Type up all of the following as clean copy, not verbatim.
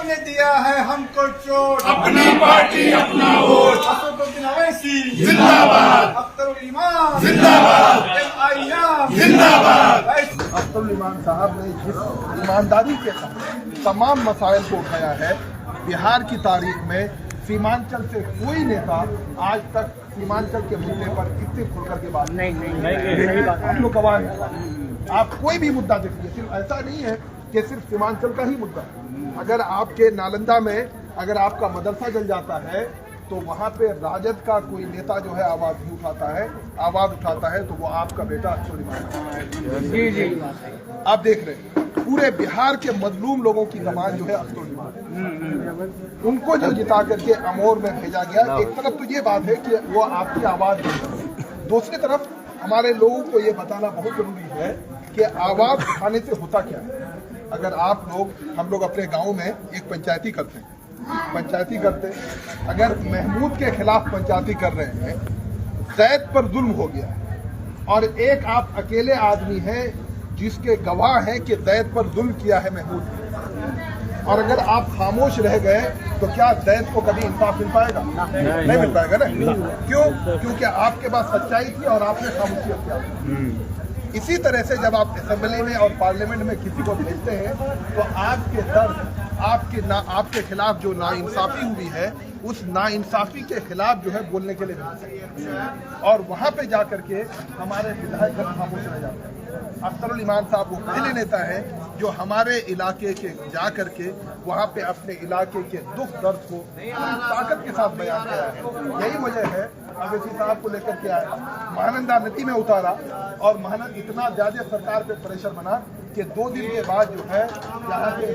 ने दिया है हमको चोट, अपनी पार्टी अपना वोट, असदुद्दीन अवैसी जिंदाबाद, अख्तरुल ईमान जिंदाबाद, MIM जिंदाबाद। अख्तरुल ईमान साहब ने जिस ईमानदारी के साथ तमाम मसाइल को उठाया है, बिहार की तारीख में सीमांचल से कोई नेता आज तक सीमांचल के मुद्दे पर इतने खुलकर के बात नहीं आप लोग गवाह हैं। आप कोई भी मुद्दा देखिए, सिर्फ ऐसा नहीं है कि सिर्फ सीमांचल का ही मुद्दा। अगर आपके नालंदा में अगर आपका मदरसा जल जाता है तो वहाँ पे राजद का कोई नेता जो है आवाज नहीं उठाता है तो वो आपका बेटा अख्तरुल ईमान। जी आप देख रहे हैं पूरे बिहार के मजलूम लोगों की कमान जो है अख्तरुल ईमान, उनको जो जिता करके अमोर में भेजा गया। एक तरफ तो ये बात है कि वो आपकी आवाज है, दूसरी तरफ हमारे लोगों को ये बताना बहुत जरूरी है कि आवाज उठाने से होता क्या है। अगर हम लोग अपने गांव में एक पंचायती करते हैं, अगर महमूद के खिलाफ पंचायती कर रहे हैं, जैद पर जुल्म हो गया और एक आप अकेले आदमी हैं जिसके गवाह हैं कि जैद पर जुल्म किया है महमूद ने, और अगर आप खामोश रह गए तो क्या जैद को कभी इंसाफ मिल पाएगा? नहीं मिल पाएगा ना। क्यों? क्योंकि आपके पास सच्चाई थी और आपने खामोशी अख्तियार। इसी तरह से जब आप असेंबली में और पार्लियामेंट में किसी को भेजते हैं तो आपके दर्द आपके खिलाफ जो नाइंसाफी हुई है उस नाइंसाफी के खिलाफ जो है बोलने के लिए भेजते हैं, और वहाँ पे जाकर के हमारे विधायक खामोश रह जाते हैं। अख्तरुल ईमान साहब वो पहले नेता है जो हमारे इलाके के जा करके वहाँ पे अपने इलाके के दुख दर्द को ताकत के साथ बयान किया है। यही वजह है अवैसी साहब को लेकर के आया, महानंदा नदी में उतारा और महानंदा इतना ज्यादा सरकार पे प्रेशर बना कि 2 दिन के बाद जो है यहाँ के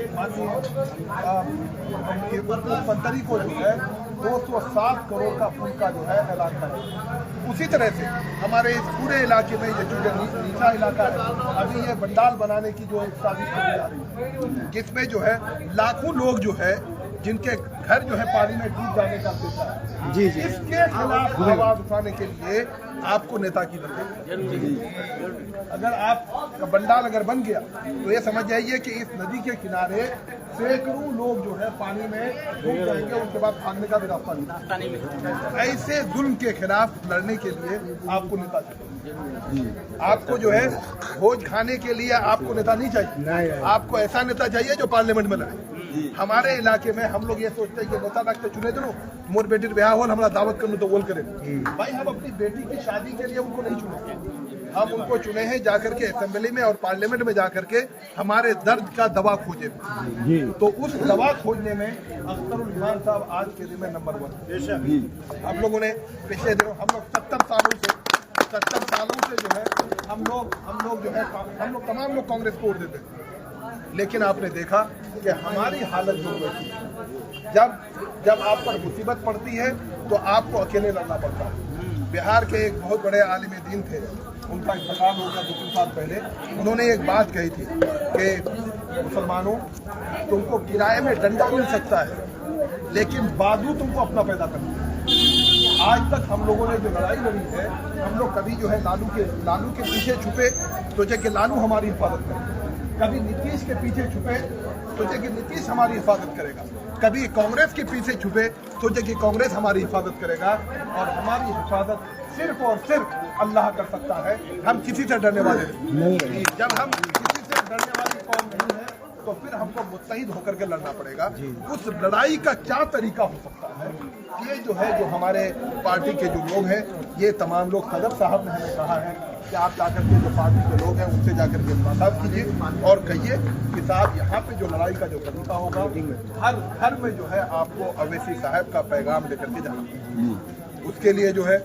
मंत्री को जो है 207 करोड़ का फंड का जो है ऐलान करें। उसी तरह से हमारे इस पूरे इलाके में ये जो नीचा इलाका है, अभी ये बंडाल बनाने की जो एक साजिश की जा रही है, जिसमें जो है लाखों लोग जो है जिनके घर जो है पानी में डूब जाने का अंदेशा है, जी इसके खिलाफ आवाज उठाने के लिए आपको नेता की जरूरत है। अगर आप बंडाल अगर बन गया तो ये समझ जाइए कि इस नदी के किनारे सैकड़ों लोग जो है पानी में डूब जाएंगे, उनके बाद भागने का भी रास्ता नहीं। ऐसे जुल्म के खिलाफ लड़ने के लिए आपको नेता चाहिए। आपको जो है भोज खाने के लिए आपको नेता नहीं चाहिए, आपको ऐसा नेता चाहिए जो पार्लियामेंट में लड़े। हमारे इलाके में हम लोग ये सोचते हैं कि नेता डॉक्टर चुने दो, मोर बेटी ब्याह हो हमारा दावत करने तो बोल करे। भाई हम अपनी बेटी की शादी के लिए उनको नहीं चुने, हम उनको चुने हैं जाकर के असेंबली में और पार्लियामेंट में जाकर के हमारे दर्द का दवा खोजे। तो उस दवा खोजने में अख्तरुल ईमान साहब आज के दिन में नंबर 1। हम लोगों ने पिछले दिनों हम लोग 70 सालों से जो है हम लोग जो है तमाम लोग कांग्रेस को वोट देते थे, लेकिन आपने देखा कि हमारी हालत जो हुई, जब आप पर मुसीबत पड़ती है तो आपको अकेले लड़ना पड़ता है। बिहार के एक बहुत बड़े आलिम दीन थे, उनका इंतकाल हो गया 2-3 साल पहले। उन्होंने एक बात कही थी कि मुसलमानों, तुमको किराए में डंडा मिल सकता है लेकिन बाजू तुमको अपना पैदा करना है। आज तक हम लोगों ने जो लड़ाई लड़ी है, हम लोग कभी जो है लालू के पीछे छुपे सोचे कि लालू हमारी हिफाजत करेगा, कभी नीतीश के पीछे छुपे सोचे कि नीतीश हमारी हिफाजत करेगा, कभी कांग्रेस के पीछे छुपे सोचे कि कांग्रेस हमारी हिफाजत करेगा, और हमारी हिफाजत सिर्फ और सिर्फ अल्लाह कर सकता है। हम किसी से डरने वाले नहीं। जब हम किसी से डरने वाली कौम नहीं है तो फिर हमको मुत्तहिद होकर के लड़ना पड़ेगा। उस लड़ाई का क्या तरीका हो सकता है, ये जो है जो हमारे पार्टी के जो लोग हैं, ये तमाम लोग, सदर साहब ने हमें कहा है कि आप जाकर के जो पार्टी के लोग हैं उनसे जाकर के मुलाकात कीजिए और कहिए कि साहब यहाँ पे जो लड़ाई का जो तरीका होगा, हर घर में जो है आपको अवैसी साहब का पैगाम लेकर के जाना। उसके लिए जो है